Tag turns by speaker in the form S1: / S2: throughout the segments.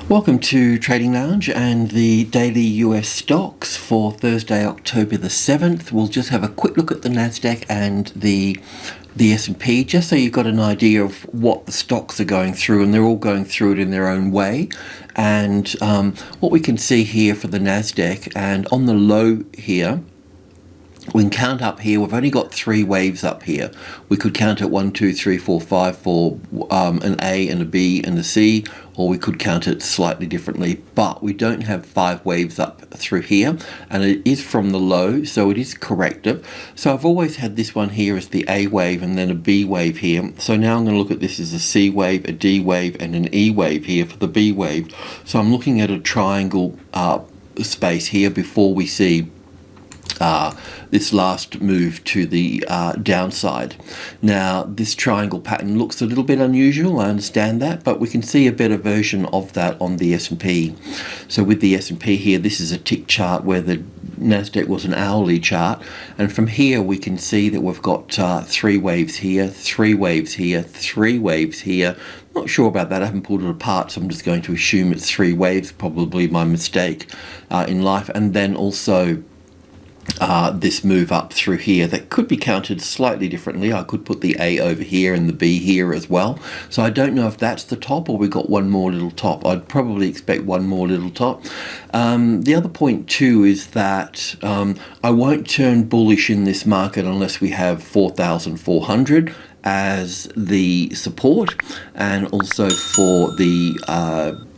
S1: Welcome to Trading Lounge and the daily US stocks for Thursday, October the 7th. We'll just have a quick look at the NASDAQ and the S&P, just so you've got an idea of what the stocks are going through, and they're all going through it in their own way. And what we can see here for the NASDAQ, and on the low here, we can count up here. We've only got 3 waves up here. We could count it 1, 2, 3, 4, 5 for an A and a B and a C, or we could count it slightly differently, but we don't have 5 waves up through here, and it is from the low, so it is corrective. So I've always had this one here as the A wave and then a B wave here. So now I'm going to look at this as a C wave, a D wave, and an E wave here for the B wave. So I'm looking at a triangle space here before we see this last move to the downside. Now this triangle pattern looks a little bit unusual, I understand that, but we can see a better version of that on the S&P. So with the S&P here, this is a tick chart where the NASDAQ was an hourly chart, and from here we can see that we've got 3 waves here, 3 waves here, 3 waves here. Not sure about that, I haven't pulled it apart, so I'm just going to assume it's 3 waves, probably my mistake in life. And then also this move up through here that could be counted slightly differently. I could put the A over here and the B here as well. So I don't know if that's the top or we got one more little top. I'd probably expect one more little top. The other point too is that I won't turn bullish in this market unless we have 4,400 as the support, and also for the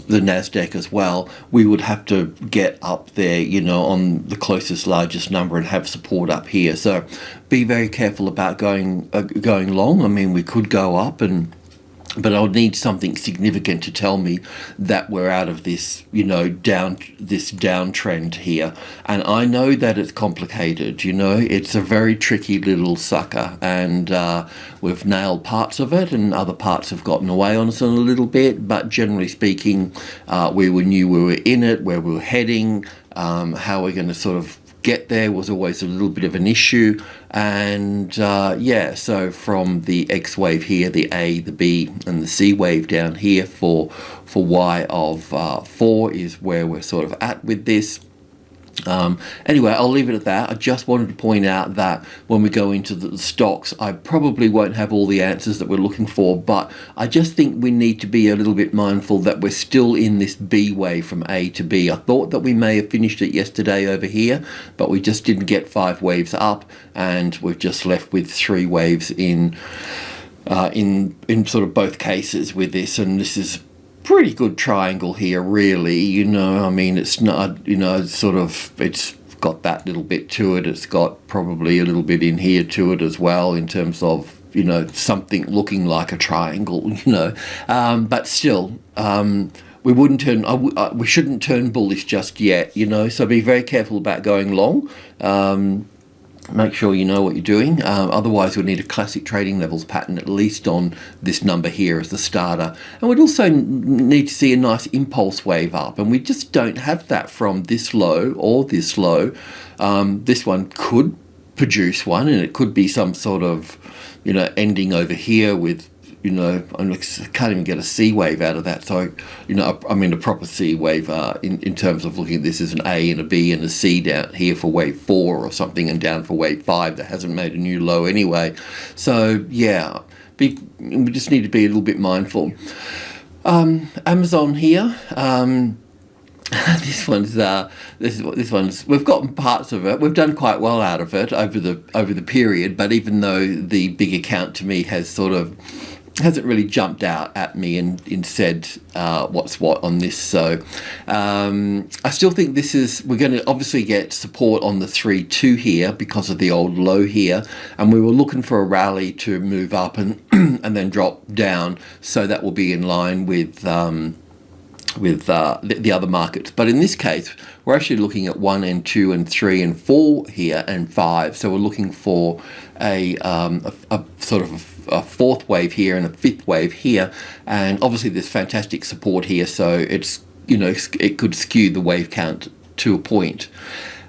S1: NASDAQ as well. We would have to get up there, you know, on the closest largest number and have support up here. So be very careful about going long. I mean, we could go up, but I'll need something significant to tell me that we're out of this, you know, downtrend here. And I know that it's complicated, you know, it's a very tricky little sucker, and we've nailed parts of it and other parts have gotten away on us a little bit, but generally speaking, we knew we were in it, where we were heading, how we're going to sort of get there was always a little bit of an issue. And yeah, so from the X wave here, the A, the B, and the C wave down here for Y of 4 is where we're sort of at with this. Anyway, I'll leave it at that. I just wanted to point out that when we go into the stocks, I probably won't have all the answers that we're looking for, but I just think we need to be a little bit mindful that we're still in this B wave from A to B. I thought that we may have finished it yesterday over here, but we just didn't get 5 waves up, and we've just left with 3 waves in sort of both cases with this. And this is pretty good triangle here, really, you know. I mean, it's not, you know, sort of, it's got that little bit to it, it's got probably a little bit in here to it as well, in terms of, you know, something looking like a triangle, you know, but still, we wouldn't turn, we shouldn't turn bullish just yet, you know, so be very careful about going long. Make sure you know what you're doing, otherwise we'll need a classic trading levels pattern at least on this number here as the starter, and we'd also need to see a nice impulse wave up, and we just don't have that from this low or this low. This one could produce one, and it could be some sort of, you know, ending over here with, you know, I can't even get a C wave out of that. So, you know, I mean a proper C wave in terms of looking at this as an A and a B and a C down here for wave 4 or something, and down for wave 5 that hasn't made a new low anyway. So yeah, we just need to be a little bit mindful. Amazon here. This one's we've gotten parts of it. We've done quite well out of it over the period, but even though the big account to me has sort of hasn't really jumped out at me and said what's what on this. So I still think this is, we're going to obviously get support on the 3-2 here because of the old low here, and we were looking for a rally to move up and and then drop down, so that will be in line with the other markets. But in this case, we're actually looking at 1 and 2 and 3 and 4 here, and 5. So we're looking for a sort of a 4th wave here and a 5th wave here, and obviously there's fantastic support here. So it's, you know, it could skew the wave count to a point.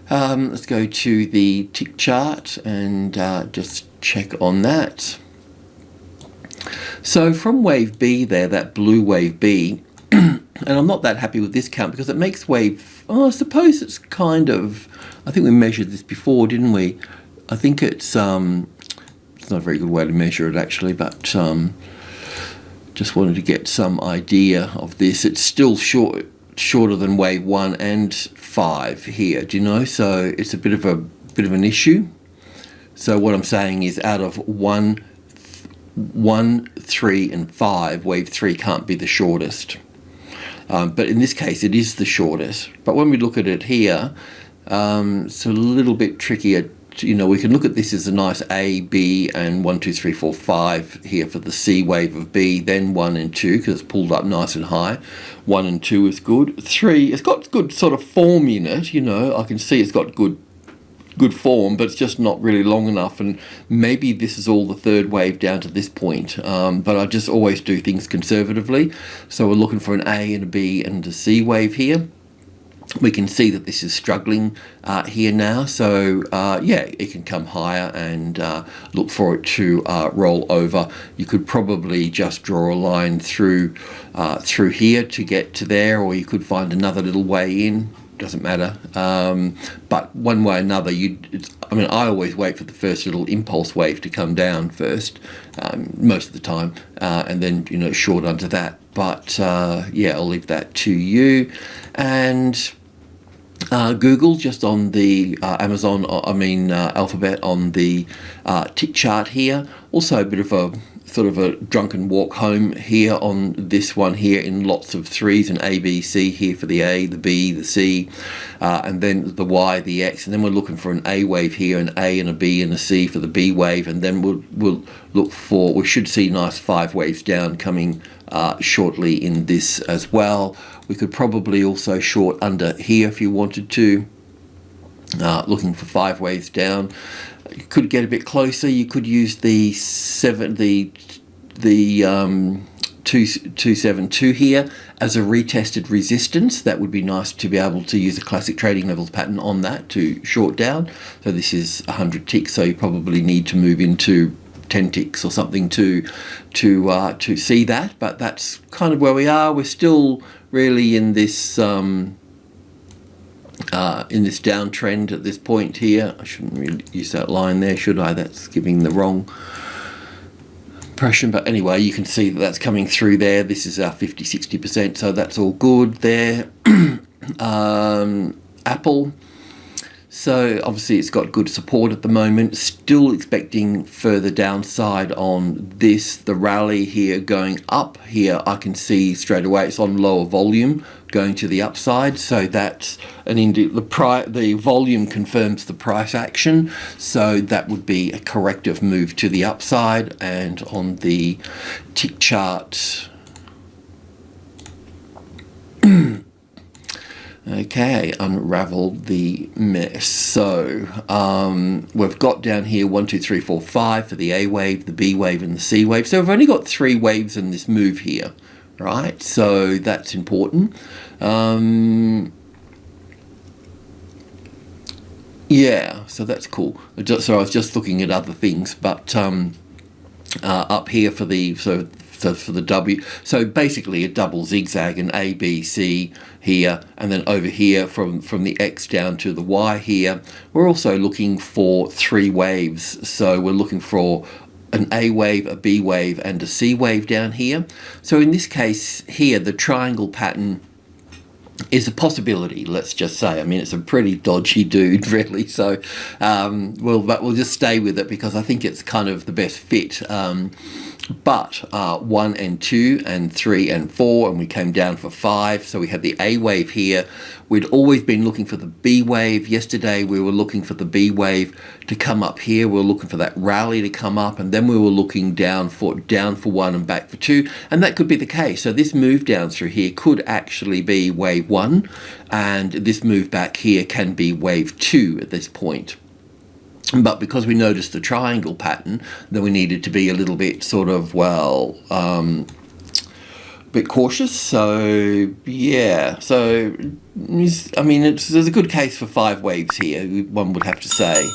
S1: Let's go to the tick chart and just check on that. So from wave B there, that blue wave B, And I'm not that happy with this count because it makes wave, oh, I suppose it's kind of, I think we measured this before, didn't we? I think it's not a very good way to measure it actually, but just wanted to get some idea of this. It's still shorter than wave 1 and 5 here, do you know? So it's a bit of an issue. So what I'm saying is out of 1, 3 and 5, wave 3 can't be the shortest. But in this case, it is the shortest. But when we look at it here, it's a little bit trickier. You know, we can look at this as a nice A, B, and 1, 2, 3, 4, 5 here for the C wave of B, then 1 and 2, because it's pulled up nice and high. 1 and 2 is good. 3, it's got good sort of form in it, you know. I can see it's got good form, but it's just not really long enough, and maybe this is all the third wave down to this point, but I just always do things conservatively. So we're looking for an A and a B and a C wave here. We can see that this is struggling here now, so yeah, it can come higher and look for it to roll over. You could probably just draw a line through here to get to there, or you could find another little way in. Doesn't matter, but one way or another, I always wait for the first little impulse wave to come down first, most of the time, and then, you know, short under that. But yeah, I'll leave that to you. And Google, just on the Alphabet on the tick chart here, also a bit of a sort of a drunken walk home here on this one here in lots of 3s, and A, B, C here for the A, the B, the C, and then the Y, the X, and then we're looking for an A wave here, an A and a B and a C for the B wave, and then we'll look for, we should see nice 5 waves down coming shortly in this as well. We could probably also short under here if you wanted to, looking for 5 waves down. You could get a bit closer. You could use the 272 here as a retested resistance. That would be nice to be able to use a classic trading levels pattern on that to short down. So this is 100 ticks, so you probably need to move into 10 ticks or something to see that. But that's kind of where we are. We're still really in this downtrend at this point here. I shouldn't really use that line there, should I? That's giving the wrong impression. But anyway, you can see that that's coming through there. This is our 50-60%, so that's all good there. Apple. So obviously it's got good support at the moment. Still expecting further downside on this. The rally here going up here, I can see straight away it's on lower volume going to the upside. So that's the volume confirms the price action. So that would be a corrective move to the upside. And on the tick chart, okay, unravel the mess. So we've got down here 1, 2, 3, 4, 5 for the A wave, the B wave, and the C wave. So we've only got 3 waves in this move here, right? So that's important. Yeah, so that's cool. So I was just looking at other things, but up here for the for the W, so basically a double zigzag, an A, B, C here, and then over here from the X down to the Y here. We're also looking for 3 waves, so we're looking for an A wave, a B wave, and a C wave down here. So in this case here, the triangle pattern is a possibility, let's just say. I mean, it's a pretty dodgy dude, really, so we'll just stay with it because I think it's kind of the best fit. But 1 and 2 and 3 and 4, and we came down for 5, so we had the A wave here. We'd always been looking for the B wave. Yesterday we were looking for the B wave to come up here. We were looking for that rally to come up, and then we were looking down for 1 and back for 2, and that could be the case. So this move down through here could actually be wave 1, and this move back here can be wave 2 at this point. But because we noticed the triangle pattern, then we needed to be a little bit sort of, well, a bit cautious. So, yeah. So, I mean, there's a good case for 5 waves here, one would have to say.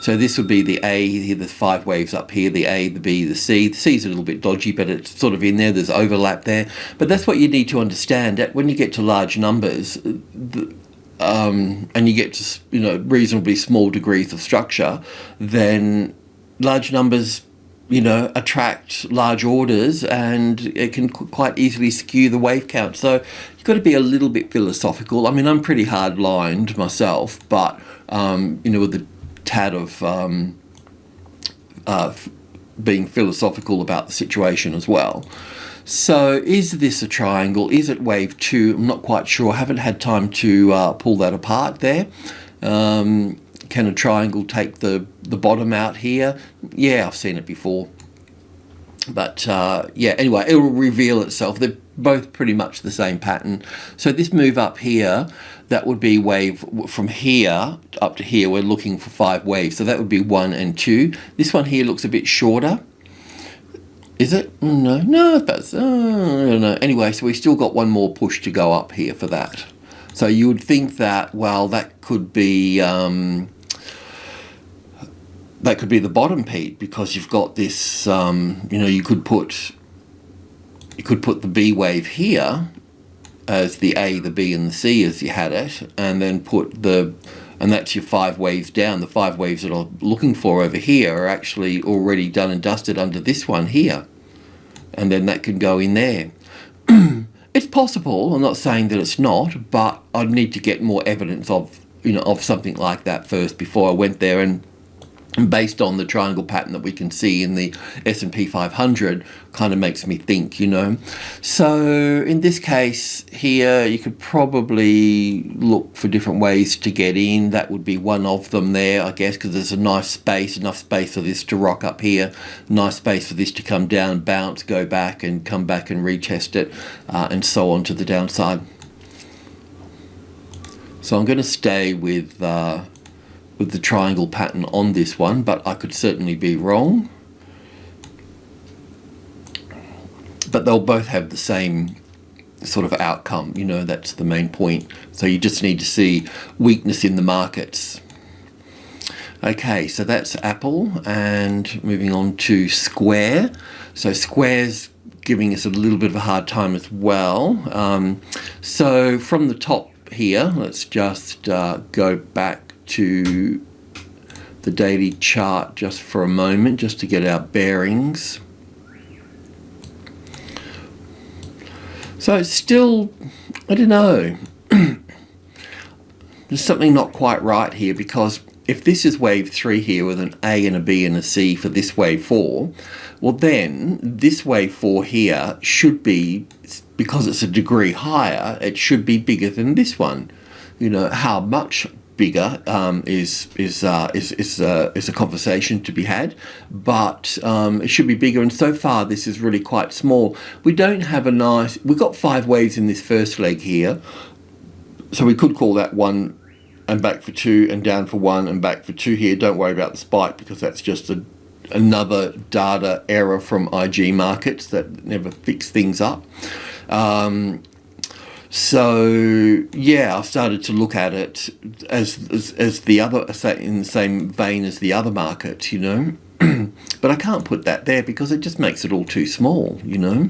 S1: So this would be the A, here there's 5 waves up here, the A, the B, the C. The C's a little bit dodgy, but it's sort of in there, there's overlap there. But that's what you need to understand, that when you get to large numbers, and you get to, you know, reasonably small degrees of structure, then large numbers, you know, attract large orders, and it can quite easily skew the wave count. So you've got to be a little bit philosophical. I mean, I'm pretty hard-lined myself, but, you know, with a tad of being philosophical about the situation as well. So is this a triangle? Is it wave 2? I'm not quite sure. I haven't had time to pull that apart there. Can a triangle take the bottom out here? Yeah, I've seen it before. But yeah, anyway, it will reveal itself. They're both pretty much the same pattern. So this move up here, that would be wave from here up to here. We're looking for 5 waves. So that would be 1 and 2. This one here looks a bit shorter. Is it? No, that's, I don't know. Anyway, so we've still got one more push to go up here for that. So you would think that, well, that could be the bottom, Pete, because you've got this, you know, you could put the B wave here as the A, the B, and the C as you had it, and then and that's your 5 waves down. The 5 waves that I'm looking for over here are actually already done and dusted under this one here. And then that can go in there. It's possible, I'm not saying that it's not, but I'd need to get more evidence of, you know, of something like that first before I went there, and based on the triangle pattern that we can see in the S&P 500, kind of makes me think, you know. So in this case here, you could probably look for different ways to get in. That would be one of them there, I guess, because there's a nice space, enough space for this to rock up here, nice space for this to come down, bounce, go back, and come back and retest it, and so on to the downside. So I'm going to stay with the triangle pattern on this one, but I could certainly be wrong. But they'll both have the same sort of outcome, you know, that's the main point. So you just need to see weakness in the markets. Okay, so that's Apple, and moving on to Square. So Square's giving us a little bit of a hard time as well. So from the top here, let's just go back to the daily chart just for a moment, just to get our bearings. So it's still, I don't know, there's something not quite right here, because if this is wave 3 here with an A and a B and a C for this wave 4, well then this wave 4 here should be, because it's a degree higher, it should be bigger than this one. You know, how much bigger is a conversation to be had, but it should be bigger, and so far this is really quite small. We don't have a nice, we've got 5 waves in this first leg here, so we could call that 1 and back for 2 and down for 1 and back for 2 here. Don't worry about the spike, because that's just another data error from IG markets that never fix things up. So yeah, I've started to look at it as the other, in the same vein as the other markets, you know. But I can't put that there because it just makes it all too small, you know.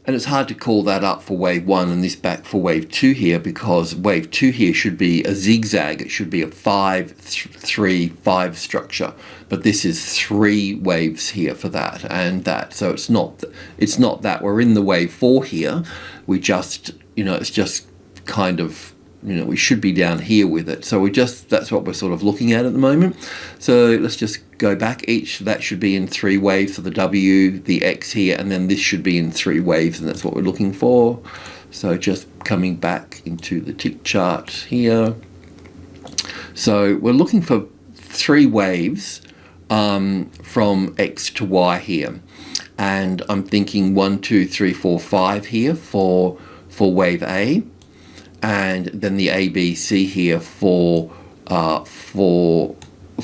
S1: And it's hard to call that up for wave 1 and this back for wave 2 here, because wave 2 here should be a zigzag. It should be a 5-3-5 structure, but this is 3 waves here for that and that. So it's not that we're in the wave 4 here. We just, you know, it's just kind of, you know, we should be down here with it. So that's what we're sort of looking at the moment. So let's just go back. That should be in 3 waves for the W, the X here, and then this should be in 3 waves, and that's what we're looking for. So just coming back into the tick chart here. So we're looking for 3 waves from X to Y here. And I'm thinking 1, 2, 3, 4, 5 here for wave A. And then the A, B, C here for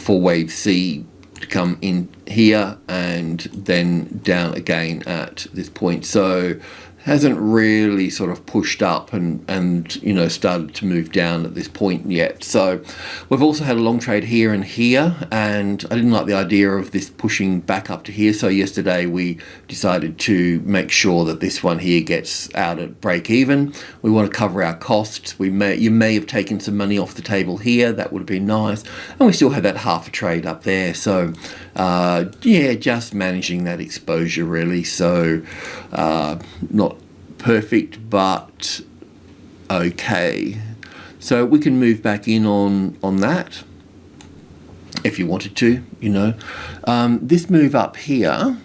S1: wave C to come in here, and then down again at this point. So hasn't really sort of pushed up and you know, started to move down at this point yet. So we've also had a long trade here and here, and I didn't like the idea of this pushing back up to here. So yesterday we decided to make sure that this one here gets out at break even. We want to cover our costs. You may have taken some money off the table here. That would have been nice. And we still had that half a trade up there. So yeah, just managing that exposure really. So not perfect, but okay. So we can move back in on that if you wanted to, you know. This move up here,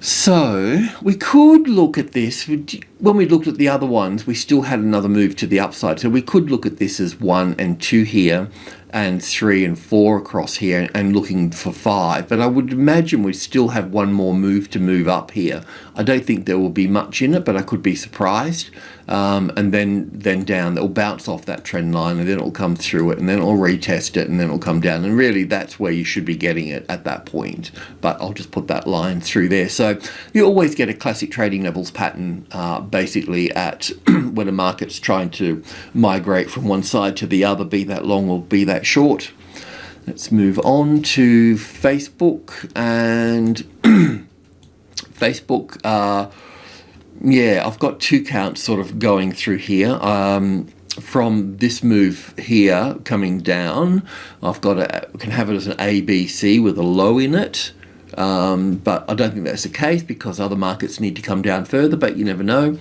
S1: so we could look at this. When we looked at the other ones, we still had another move to the upside. So we could look at this as 1 and 2 here, and 3 and 4 across here, and looking for 5. But I would imagine we'd still have one more move to move up here. I don't think there will be much in it, but I could be surprised. And then down, it'll bounce off that trend line, and then it'll come through it, and then it'll retest it, and then it'll come down. And really, that's where you should be getting it at that point. But I'll just put that line through there. So you always get a classic trading levels pattern, basically at when a market's trying to migrate from one side to the other, be that long or be that short. Let's move on to Facebook. And Facebook, yeah, I've got 2 counts sort of going through here. From this move here coming down, I've got can have it as an ABC with a low in it. But I don't think that's the case because other markets need to come down further, but you never know.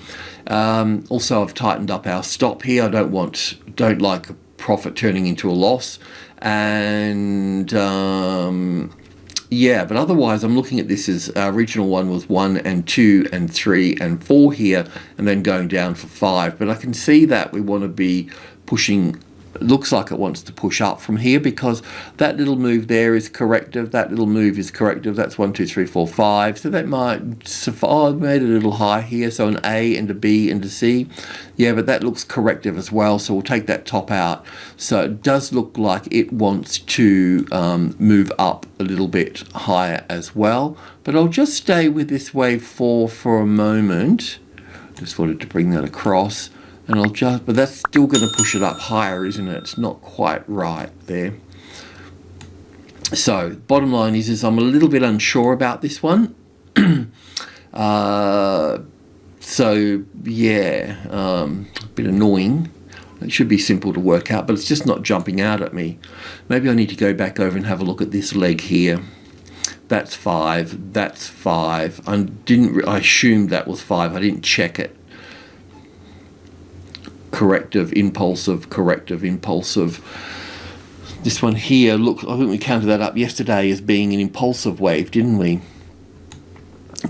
S1: Also, I've tightened up our stop here. I don't like a profit turning into a loss. And yeah, but otherwise I'm looking at this as regional one was 1 and 2 and 3 and 4 here, and then going down for 5. But I can see that we want to be pushing. It looks like it wants to push up from here because that little move there is corrective. That little move is corrective. That's 1, 2, 3, 4, 5. So that might suffice. Oh, I've made it a little high here. So an A and a B and a C. Yeah, but that looks corrective as well. So we'll take that top out. So it does look like it wants to move up a little bit higher as well. But I'll just stay with this wave 4 for a moment. Just wanted to bring that across. And but that's still going to push it up higher, isn't it? It's not quite right there. So bottom line is I'm a little bit unsure about this one. So yeah, a bit annoying. It should be simple to work out, but it's just not jumping out at me. Maybe I need to go back over and have a look at this leg here. That's 5. That's 5. I assumed that was 5. I didn't check it. Corrective, impulsive, corrective, impulsive. This one here, look, I think we counted that up yesterday as being an impulsive wave, didn't we?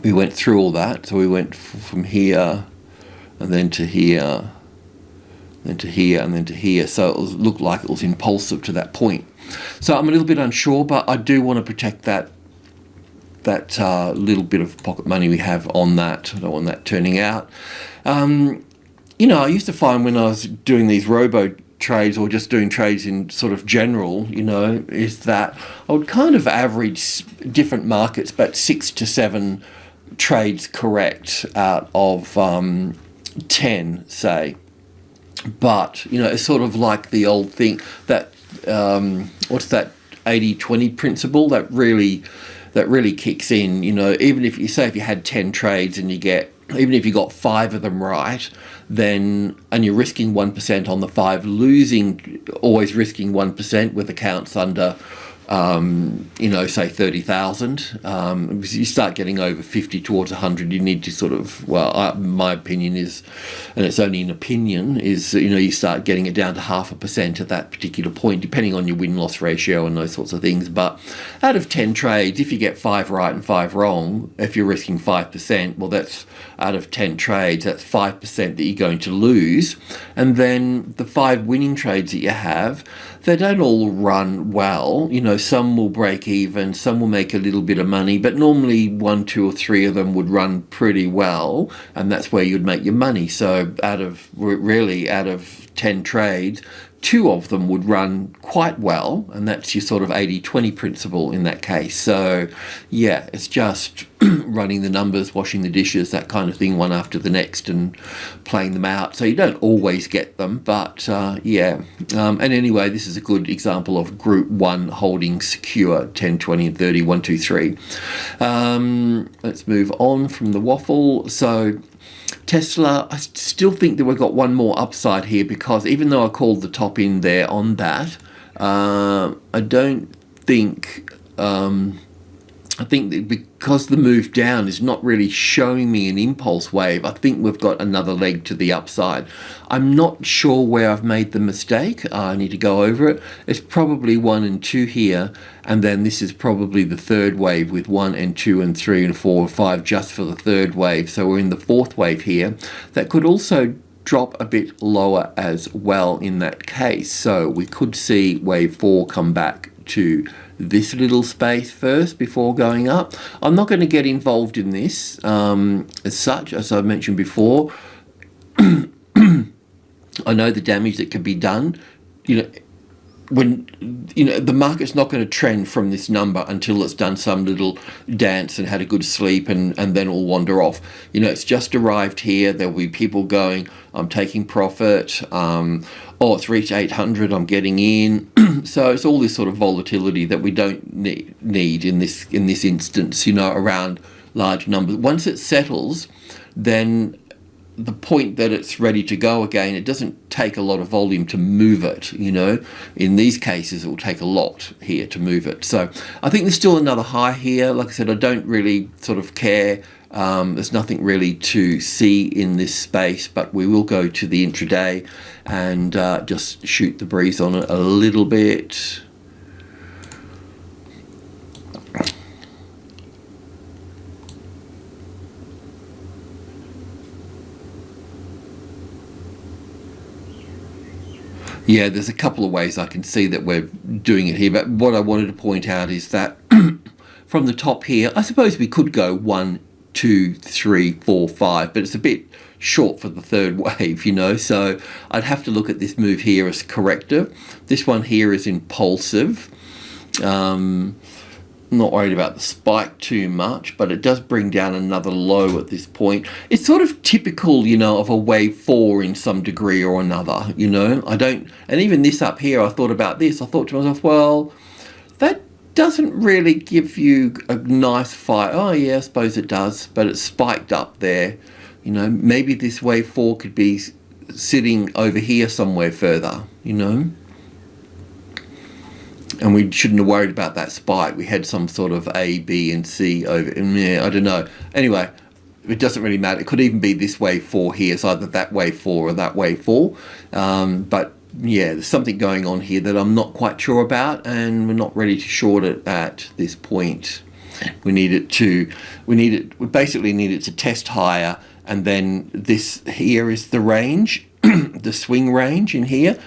S1: We went through all that. So we went from here, and then to here, then to here, and then to here. So it looked like it was impulsive to that point. So I'm a little bit unsure, but I do want to protect that little bit of pocket money we have on that. I don't want that turning out. You know, I used to find when I was doing these robo trades or just doing trades in sort of general, you know, is that I would kind of average different markets, but 6 to 7 trades correct out of 10, say. But, you know, it's sort of like the old thing that, what's that 80-20 principle that really kicks in, you know, even if you say if you had 10 trades and even if you got 5 of them right, then, and you're risking 1% on the 5, always risking 1% with accounts under, you know, say 30,000. You start getting over 50 towards 100, you need to sort of, well, my opinion is, and it's only an opinion, is, you know, you start getting it down to 0.5% at that particular point, depending on your win-loss ratio and those sorts of things. But out of 10 trades, if you get 5 right and 5 wrong, if you're risking 5%, well, that's out of 10 trades, that's 5% that you're going to lose. And then the 5 winning trades that you have, they don't all run well. You know, some will break even, some will make a little bit of money, but normally 1, 2 or 3 of them would run pretty well, and that's where you'd make your money. So out of 10 trades, two of them would run quite well, and that's your sort of 80-20 principle in that case. So yeah, it's just running the numbers, washing the dishes, that kind of thing, one after the next, and playing them out. So you don't always get them, but yeah. And anyway, this is a good example of group 1 holding secure 10, 20 and 30, 1, 2, 3. Let's move on from the waffle. So Tesla, I still think that we've got one more upside here, because even though I called the top in there on that, I don't think, I think that because the move down is not really showing me an impulse wave, I think we've got another leg to the upside. I'm not sure where I've made the mistake. I need to go over it. It's probably 1 and 2 here, and then this is probably the third wave with 1 and 2 and 3 and 4 and 5 just for the third wave. So we're in the fourth wave here. That could also drop a bit lower as well in that case. So we could see wave 4 come back to this little space first before going up. I'm not going to get involved in this as such, as I mentioned before. I know the damage that can be done. You know, when the market's not going to trend from this number until it's done some little dance and had a good sleep, and then it'll wander off. It's just arrived here. There'll be people going, I'm taking profit. Oh, it's reached 800, I'm getting in. So it's all this sort of volatility that we don't need in this instance, around large numbers. Once it settles, then the point that it's ready to go again, it doesn't take a lot of volume to move it, In these cases, it will take a lot here to move it. So I think there's still another high here. Like I said, I don't really sort of care. There's nothing really to see in this space, but we will go to the intraday and just shoot the breeze on it a little bit. Yeah, there's a couple of ways I can see that we're doing it here, but what I wanted to point out is that from the top here, I suppose we could go 1, 2, 3, 4, 5, but it's a bit short for the third wave, so I'd have to look at this move here as corrective. This one here is impulsive. Not worried about the spike too much, but it does bring down another low at this point. It's sort of typical, of a wave 4 in some degree or another, and even this up here, I thought about this. I thought to myself, well, that doesn't really give you a nice fight. Oh yeah, I suppose it does, but it's spiked up there. Maybe this wave 4 could be sitting over here somewhere further, And we shouldn't have worried about that spike. We had some sort of A, B, and C over, and yeah, I don't know. Anyway, it doesn't really matter. It could even be this wave 4 here. It's either that wave 4 or that wave 4. But yeah, there's something going on here that I'm not quite sure about, and we're not ready to short it at this point. We basically need it to test higher, and then this here is the range, the swing range in here.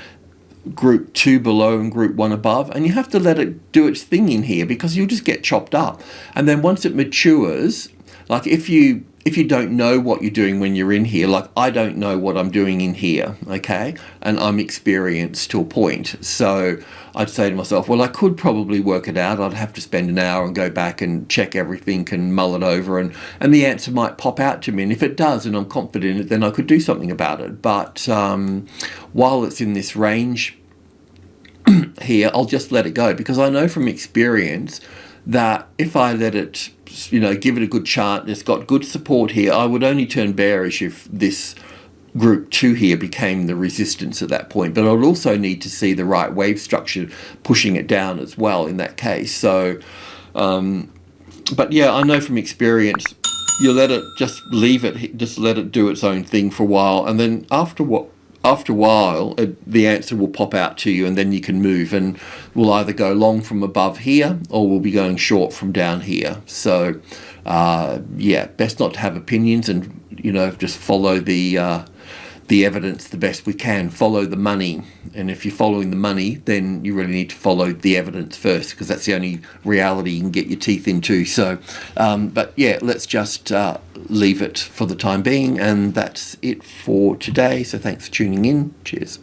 S1: Group 2 below and group 1 above, and you have to let it do its thing in here, because you'll just get chopped up. And then once it matures, like if you don't know what you're doing when you're in here, like I don't know what I'm doing in here, okay, and I'm experienced to a point, so I'd say to myself, well, I could probably work it out. I'd have to spend an hour and go back and check everything and mull it over, and the answer might pop out to me, and if it does and I'm confident in it, then I could do something about it. But while it's in this range here, I'll just let it go, because I know from experience that if I let it, give it a good chart, it's got good support here, I would only turn bearish if this group 2 here became the resistance at that point. But I would also need to see the right wave structure pushing it down as well in that case. So, but yeah, I know from experience, you let it, just leave it, just let it do its own thing for a while, and then after a while, the answer will pop out to you, and then you can move, and we'll either go long from above here, or we'll be going short from down here. So, yeah, best not to have opinions, and just follow the evidence the best we can. Follow the money, and if you're following the money, then you really need to follow the evidence first, because that's the only reality you can get your teeth into. So, but yeah, let's just leave it for the time being, and that's it for today. So thanks for tuning in. Cheers.